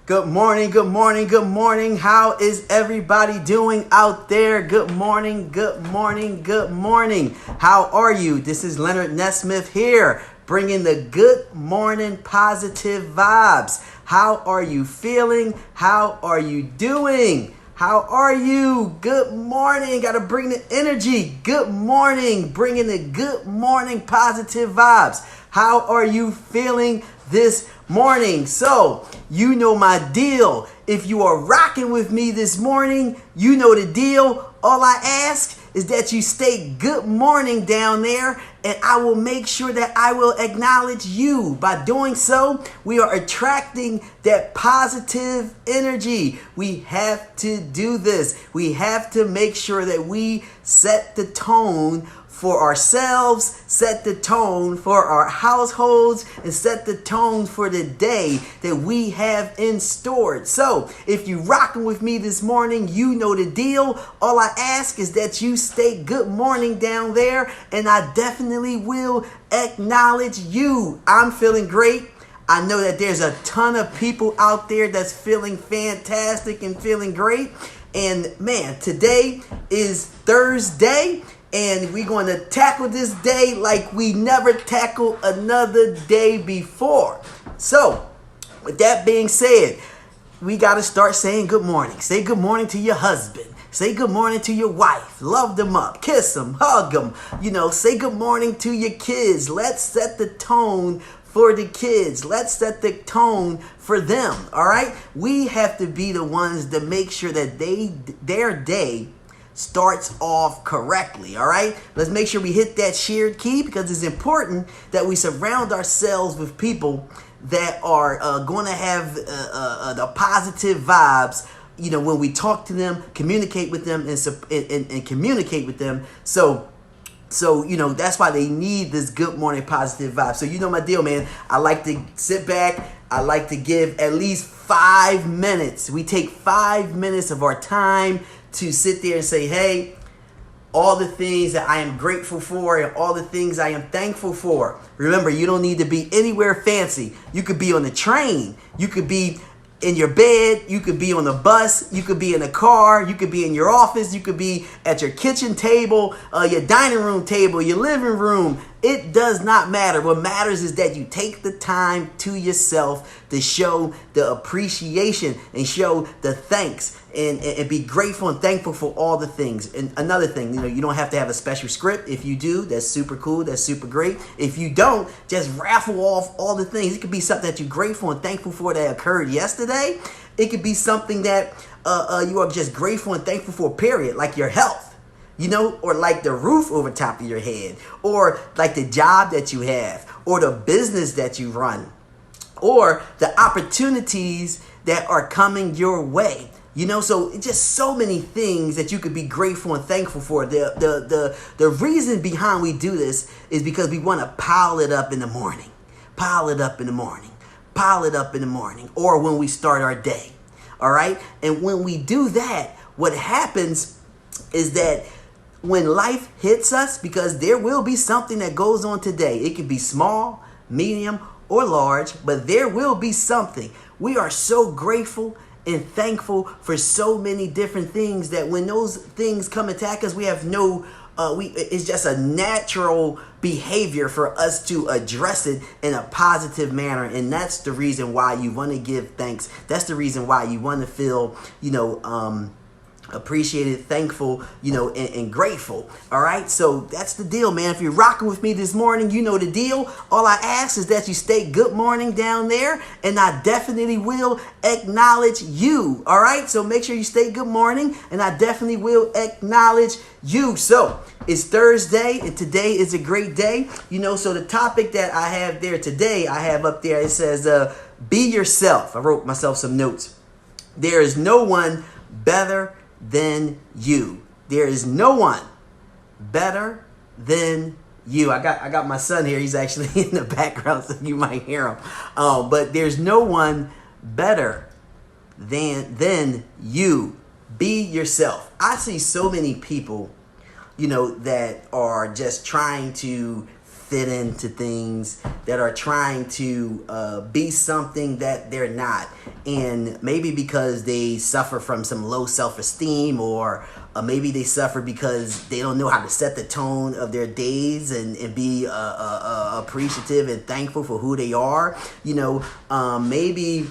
Good morning, good morning, good morning. How is everybody doing out there? Good morning, good morning, good morning. How are you? This is Leonard Nesmith here, bringing the good morning positive vibes. How are you feeling? How are you doing? How are you? Good morning. Got to bring the energy. Good morning. Bringing the good morning positive vibes. How are you feeling this morning? So, you know my deal. If you are rocking with me this morning, you know the deal. All I ask is that you stay good morning down there, and I will make sure that I will acknowledge you. By doing so, we are attracting that positive energy. We have to do this. We have to make sure that we set the tone for ourselves, set the tone for our households, and set the tone for the day that we have in store. So, if you rocking with me this morning, you know the deal. All I ask is that you stay good morning down there, and I definitely will acknowledge you. I'm feeling great. I know that there's a ton of people out there that's feeling fantastic and feeling great. And man, today is Thursday. And we're going to tackle this day like we never tackled another day before. So, with that being said, we got to start saying good morning. Say good morning to your husband. Say good morning to your wife. Love them up. Kiss them. Hug them. Say good morning to your kids. Let's set the tone for the kids. Let's set the tone for them. All right? We have to be the ones to make sure that their day starts off correctly. All right, let's make sure we hit that shared key, because it's important that we surround ourselves with people that are going to have the positive vibes, when we talk to them, communicate with them, and communicate with them. So that's why they need this good morning positive vibe. So you know my deal, man. I like to sit back. I like to give at least 5 minutes. We take 5 minutes of our time to sit there and say, hey, all the things that I am grateful for and all the things I am thankful for. Remember, you don't need to be anywhere fancy. You could be on the train. You could be in your bed. You could be on the bus. You could be in a car. You could be in your office. You could be at your kitchen table, your dining room table, your living room. It does not matter. What matters is that you take the time to yourself to show the appreciation and show the thanks and be grateful and thankful for all the things. And another thing, you don't have to have a special script. If you do, that's super cool. That's super great. If you don't, just raffle off all the things. It could be something that you're grateful and thankful for that occurred yesterday. It could be something that you are just grateful and thankful for, period, like your health. Or like the roof over top of your head, or like the job that you have, or the business that you run, or the opportunities that are coming your way. So it's just so many things that you could be grateful and thankful for. The reason behind we do this is because we want to pile it up in the morning. Pile it up in the morning. Pile it up in the morning, or when we start our day. All right? And when we do that, what happens is that when life hits us, because there will be something that goes on today. It could be small, medium, or large, but there will be something. We are so grateful and thankful for so many different things that when those things come attack us, we have it's just a natural behavior for us to address it in a positive manner. And that's the reason why you want to give thanks. That's the reason why you want to feel, appreciated, thankful, and grateful. All right, so that's the deal, man. If you're rocking with me this morning, you know the deal. All I ask is that you stay good morning down there, and I definitely will acknowledge you. All right, so make sure you stay good morning, and I definitely will acknowledge you. So it's Thursday, and today is a great day. So the topic that I have there today, I have up there, it says, be yourself. I wrote myself some notes. There is no one better than you. There is no one better than you. I got my son here. He's actually in the background, so you might hear him. But there's no one better than you. Be yourself. I see so many people, that are just trying to fit into things, that are trying to be something that they're not. And maybe because they suffer from some low self-esteem, or maybe they suffer because they don't know how to set the tone of their days and be appreciative and thankful for who they are. Maybe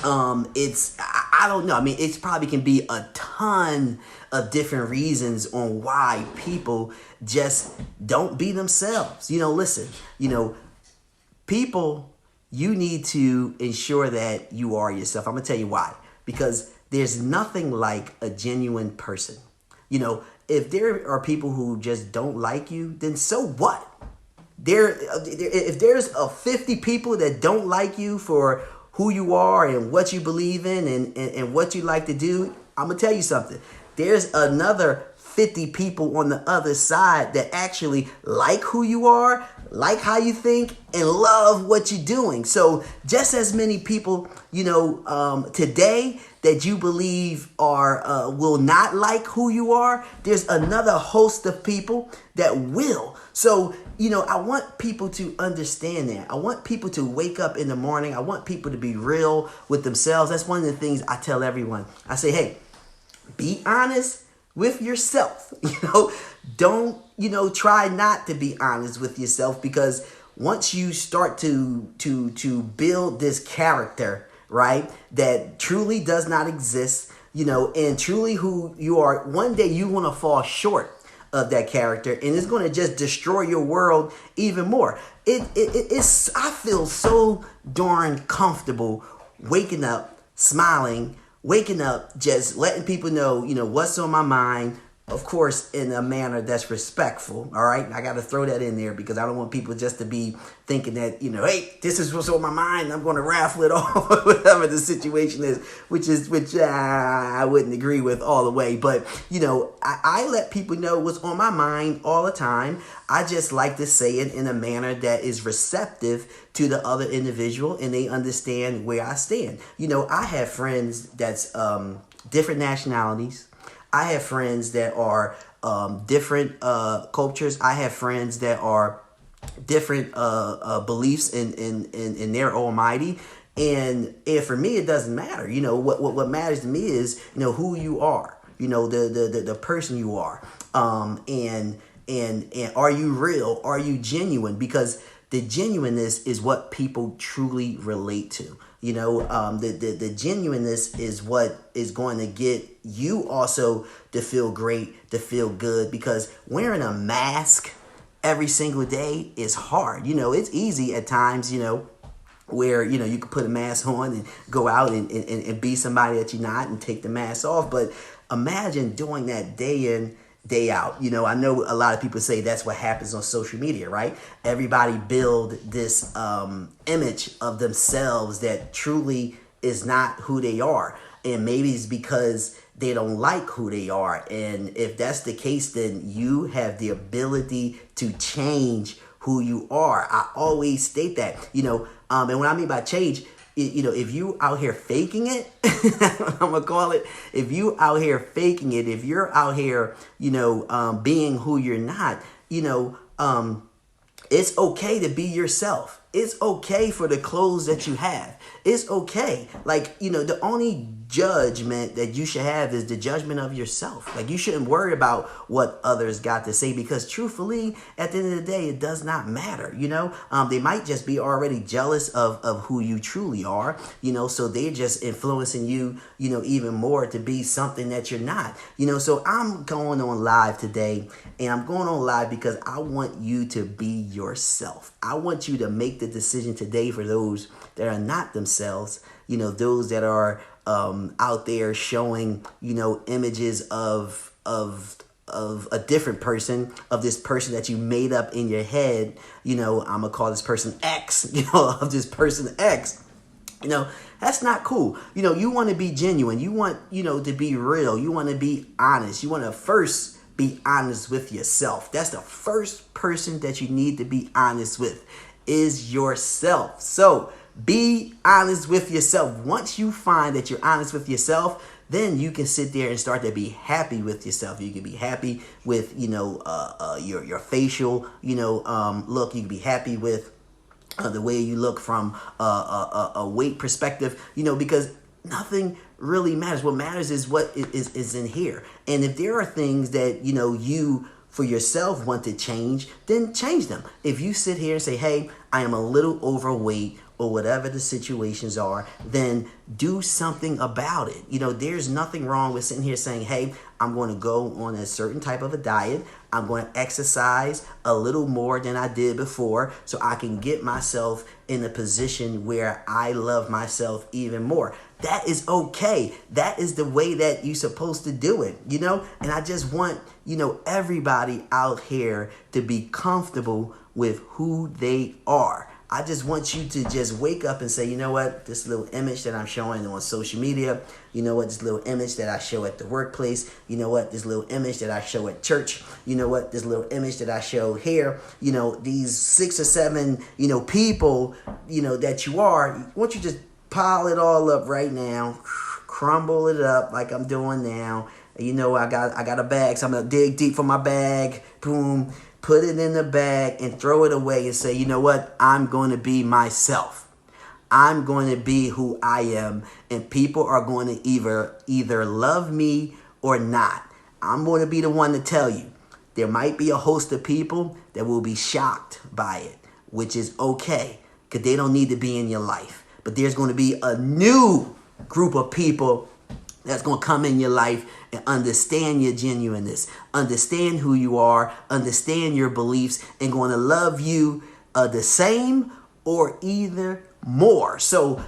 I don't know. I mean, it probably can be a ton of different reasons on why people just don't be themselves. Listen, people, you need to ensure that you are yourself. I'm going to tell you why. Because there's nothing like a genuine person. If there are people who just don't like you, then so what? If there's 50 people that don't like you for who you are and what you believe in and what you like to do, I'm going to tell you something. There's another 50 people on the other side that actually like who you are, like how you think, and love what you're doing. So just as many people, today that you believe will not like who you are, there's another host of people that will. So, I want people to understand that. I want people to wake up in the morning. I want people to be real with themselves. That's one of the things I tell everyone. I say, hey, be honest with yourself. Don't, try not to be honest with yourself, because once you start to build this character, right, that truly does not exist, and truly who you are, one day you want to fall short of that character, and it's going to just destroy your world even more. It's I feel so darn comfortable waking up, smiling, waking up, just letting people know, what's on my mind. Of course, in a manner that's respectful. All right. I got to throw that in there because I don't want people just to be thinking that, hey, this is what's on my mind. I'm going to raffle it off, whatever the situation is, which I wouldn't agree with all the way. But, I let people know what's on my mind all the time. I just like to say it in a manner that is receptive to the other individual and they understand where I stand. I have friends that's different nationalities. I have friends that are different cultures. I have friends that are different beliefs in their Almighty. And for me, it doesn't matter. What matters to me is, who you are, the person you are. And are you real? Are you genuine? Because the genuineness is what people truly relate to. The genuineness is what is going to get you also to feel great, to feel good, because wearing a mask every single day is hard. It's easy at times, where, you can put a mask on and go out and be somebody that you're not and take the mask off. But imagine doing that day in, day out. I know a lot of people say that's what happens on social media, right? Everybody build this image of themselves that truly is not who they are. And maybe it's because they don't like who they are. And if that's the case, then you have the ability to change who you are. I always state that, and what I mean by change, if you out here faking it, I'm gonna call it, if you out here faking it, if you're out here, being who you're not, it's okay to be yourself. It's okay for the clothes that you have. It's okay. The only judgment that you should have is the judgment of yourself. You shouldn't worry about what others got to say, because truthfully, at the end of the day, it does not matter. They might just be already jealous of who you truly are, so they're just influencing you, even more to be something that you're not, so I'm going on live today, and I'm going on live because I want you to be yourself. I want you to make the decision today for those that are not themselves, those that are out there showing, images of a different person, of this person that you made up in your head. I'm gonna call this person X, of this person X. That's not cool. You want to be genuine. You want, to be real. You want to be honest. You want to first be honest with yourself. That's the first person that you need to be honest with, is yourself. So Be honest with yourself. Once you find that you're honest with yourself, then you can sit there and start to be happy with yourself. You can be happy with, your facial, look. You can be happy with the way you look from a weight perspective, because nothing really matters. What matters is what is in here. And if there are things that, you for yourself want to change, then change them. If you sit here and say, hey, I am a little overweight, or whatever the situations are, then do something about it. There's nothing wrong with sitting here saying, hey, I'm going to go on a certain type of a diet. I'm going to exercise a little more than I did before so I can get myself in a position where I love myself even more. That is okay. That is the way that you're supposed to do it, And I just want, everybody out here to be comfortable with who they are. I just want you to just wake up and say, you know what, this little image that I'm showing on social media, this little image that I show at the workplace, this little image that I show at church, this little image that I show here, these 6 or 7, people, that you are, I want you to just pile it all up right now, crumble it up like I'm doing now. I got a bag, so I'm going to dig deep for my bag, boom. Put it in the bag and throw it away and say, you know what? I'm going to be myself. I'm going to be who I am. And people are going to either love me or not. I'm going to be the one to tell you. There might be a host of people that will be shocked by it, which is okay, because they don't need to be in your life. But there's going to be a new group of people that's going to come in your life and understand your genuineness, understand who you are, understand your beliefs, and going to love you the same or either more. So,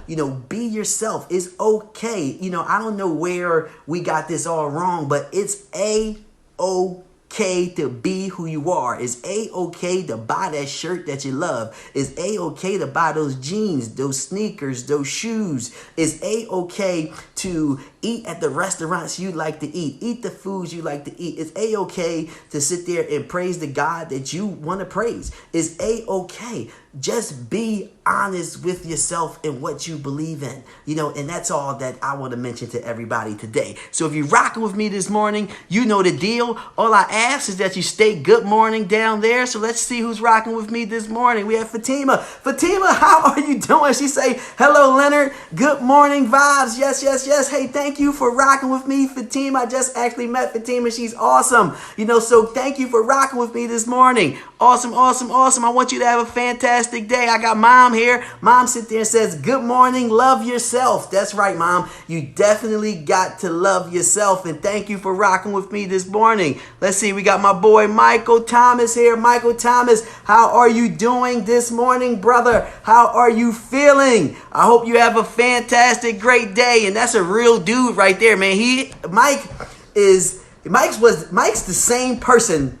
be yourself. It's okay. I don't know where we got this all wrong, but it's A-OK to be who you are. It's A-OK to buy that shirt that you love. It's A-OK to buy those jeans, those sneakers, those shoes. It's A-OK to eat at the restaurants you like to eat the foods you like to eat. It's A-OK to sit there and praise the God that you want to praise. It's A-OK. Just be honest with yourself and what you believe in, and that's all that I want to mention to everybody today. So if you're rocking with me this morning, you know the deal. All I ask is that you stay good morning down there. So let's see who's rocking with me this morning. We have Fatima. Fatima, how are you doing? She say, hello, Leonard. Good morning vibes. Yes, yes, yes. Hey, thank you for rocking with me, Fatima. I just actually met Fatima. She's awesome. So thank you for rocking with me this morning. Awesome, awesome, awesome. I want you to have a fantastic day. I got Mom here. Mom sits there and says, good morning, love yourself. That's right, Mom. You definitely got to love yourself. And thank you for rocking with me this morning. Let's see. We got my boy Michael Thomas here. Michael Thomas, how are you doing this morning, brother? How are you feeling? I hope you have a fantastic, great day. And that's a real dude right there, man. Mike's the same person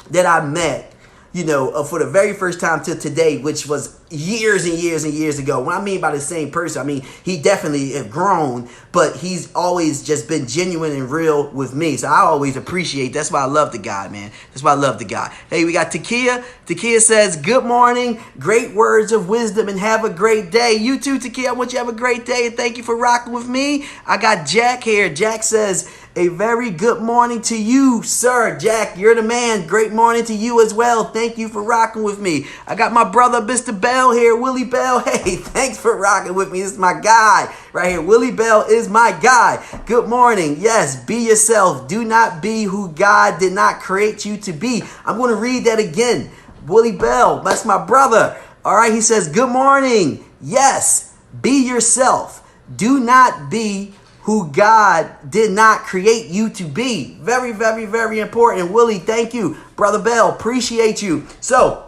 that I met, for the very first time till today, which was years and years and years ago. What I mean by the same person, I mean, he definitely have grown, but he's always just been genuine and real with me. So I always appreciate, that's why I love the guy, man. That's why I love the guy. Hey, we got Takia. Takia says, good morning, great words of wisdom, and have a great day. You too, Takia. I want you to have a great day, and thank you for rocking with me. I got Jack here. Jack says, a very good morning to you, sir. Jack, you're the man. Great morning to you as well. Thank you for rocking with me. I got my brother, Mr. Bell here, Willie Bell. Hey, thanks for rocking with me. This is my guy right here. Willie Bell is my guy. Good morning. Yes, be yourself. Do not be who God did not create you to be. I'm going to read that again. Willie Bell, that's my brother. All right, he says, good morning. Yes, be yourself. Do not be who God did not create you to be. Very, very, very important. Willie, thank you. Brother Bell, appreciate you. So,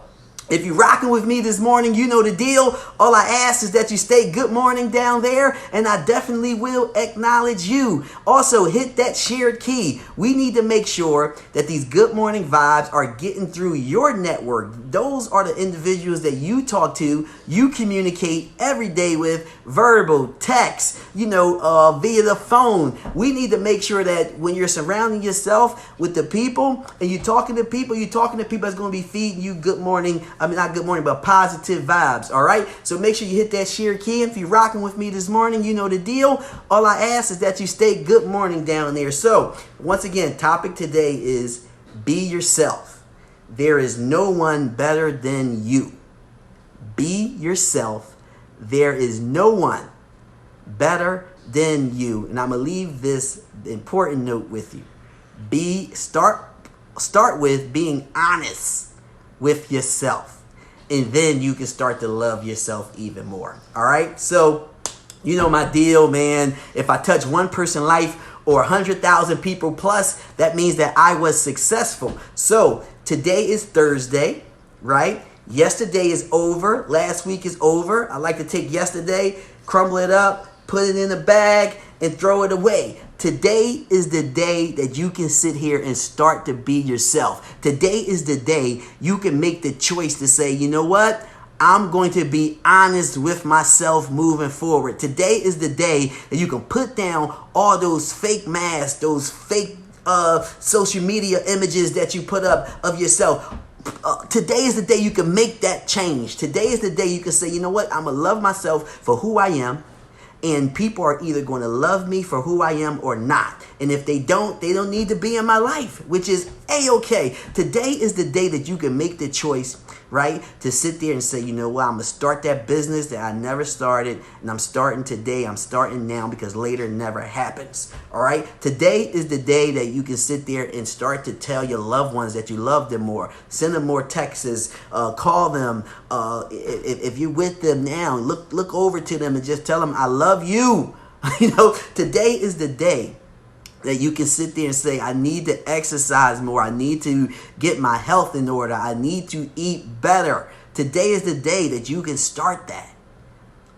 if you're rocking with me this morning, you know the deal. All I ask is that you stay good morning down there, and I definitely will acknowledge you. Also, hit that shared key. We need to make sure that these good morning vibes are getting through your network. Those are the individuals that you talk to, you communicate every day with verbal, text, via the phone. We need to make sure that when you're surrounding yourself with the people and you're talking to people that's going to be feeding you not good morning, but positive vibes. All right. So make sure you hit that share key. If you're rocking with me this morning, you know the deal. All I ask is that you stay good morning down there. So once again, topic today is be yourself. There is no one better than you. Be yourself. There is no one better than you. And I'm going to leave this important note with you. Start with being honest with yourself. And then you can start to love yourself even more. All right? So, you know my deal, man. If I touch one person's life or 100,000 people plus, that means that I was successful. So today is Thursday, right? Yesterday is over. Last week is over. I like to take yesterday, crumble it up, put it in a bag, and throw it away. Today is the day that you can sit here and start to be yourself. Today is the day you can make the choice to say, you know what? I'm going to be honest with myself moving forward. Today is the day that you can put down all those fake masks, those fake social media images that you put up of yourself. Today is the day you can make that change. Today is the day you can say, you know what? I'm going to love myself for who I am. And people are either going to love me for who I am or not. And if they don't need to be in my life, which is A-okay. Today is the day that you can make the choice, right? To sit there and say, you know what, I'm going to start that business that I never started. And I'm starting today. I'm starting now because later never happens. All right. Today is the day that you can sit there and start to tell your loved ones that you love them more. Send them more texts. Call them. If you're with them now, look over to them and just tell them, I love you. Today is the day that you can sit there and say, I need to exercise more. I need to get my health in order. I need to eat better. Today is the day that you can start that.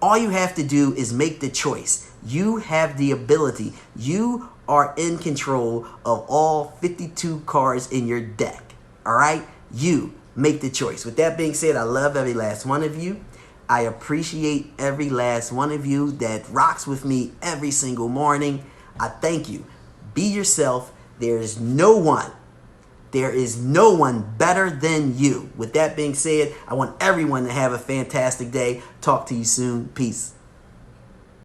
All you have to do is make the choice. You have the ability. You are in control of all 52 cards in your deck. All right? You make the choice. With that being said, I love every last one of you. I appreciate every last one of you that rocks with me every single morning. I thank you. Be yourself. There is no one better than you. With that being said, I want everyone to have a fantastic day. Talk to you soon. Peace.